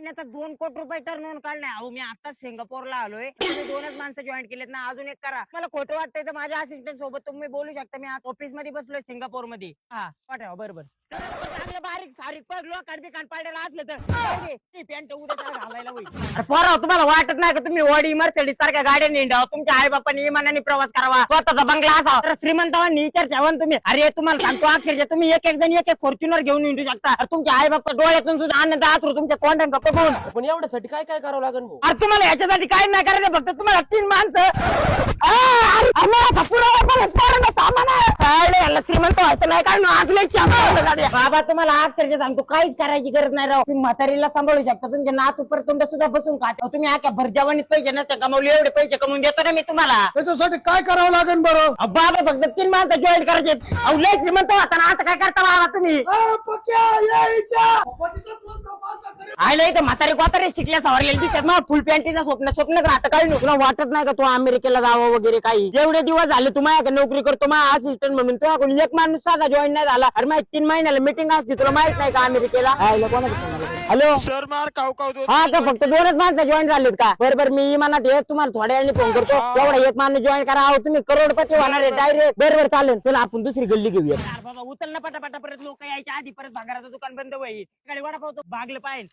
महिन्यात 2 कोटी रुपये टर्नओव्हर काढलाय. अहो मी आता सिंगापूरला आलोय, तुम्ही 2च माणसं जॉईन केलेत ना, अजून एक करा. मला खोटं वाटतंय तर माझ्या असिस्टंट सोबत तुम्ही बोलू शकता. मी आज ऑफिस मध्ये बसलोय सिंगापूर मध्ये. हा पाठवा बरोबर. चांगलं बारीक सारीक पग लोकांनी बिकान पाडायला असलं तर ती पॅन्ट उद्या त्याला घालायला होईल. पोरा तुम्हाला वाटत नाही का तुम्ही वडी मर्सिडीज सारख्या गाड्या निंडाव, तुमच्या आई बापांनी इमानाने प्रवास करावा, स्वतःचा बंगला असावा, तर श्रीमंतांनी विचार ठेवा ना तुम्ही. अरे तुम्हाला सांगतो अक्षरशः तुम्ही एक एक जण एक एक फॉर्च्युनर घेऊन निंडू शकता. तुमच्या आई बापा डोळ्यातून सुद्धा आनंद आसरू तुमच्या तोंडात गप्प बघून. पण एवढ्यासाठी काय काय करावं लागेल भाऊ? अरे तुम्हाला याच्यासाठी काय नाही करायचं, फक्त तुम्हाला 3 माणसं श्रीमंत व्हायचं नाही काय बाबा. तुम्हाला अक्षरशः सांगतो काहीच करायची गरज नाही राव. तुम्ही म्हातारीला सांभाळू शकता, तुमच्या नात उपर तोंड सुद्धा बसून खाता. तुम्ही आख्या भरजावानीत पैसे नसते कमवले, एवढे पैसे कमवून देतो ना मी तुम्हाला. त्याच्यासाठी काय करावं लागेल बरं? बाबा फक्त 3 माणसं जॉईन करायचे. अहो लय श्रीमंत होता ना, आता काय करता बाबा तुम्ही? आयला इथं म्हातारी कोतारे शिकल्या सवारलेली दिसतात ना, फुल पॅन्टीचं स्वप्न राहतं. काही नको तुला वाटत नाही का तू अमेरिकेला जावं वगैरे काही? एवढे दिवस झाले तुम्हाला नोकरी करतो मा असिस्टंट म्हणून, तुला कोणी एक माणूस साधा जॉईन नाही झाला. अरे माहिती 3 महिन्याला मीटिंग असते, तुला माहित नाही का अमेरिकेला? हॅलो सर मार काव हा का फक्त 2च माणसं जॉईन झालीत का? बरोबर मी इमानात येत तुम्हाला थोड्या वेळाने फोन करतो. एवढा एक माणूस जॉईन करा. अहो तुम्ही करोडपती होणार आहे डायरेक्ट. बरोबर चालेल. चला आपण दुसरी गल्ली घेऊया. बाबा उचल ना पटापटा, परत लोक यायच्या आधी परत भागाराचं दुकान बंद होईल. वडापाव भागलं पाहिजे.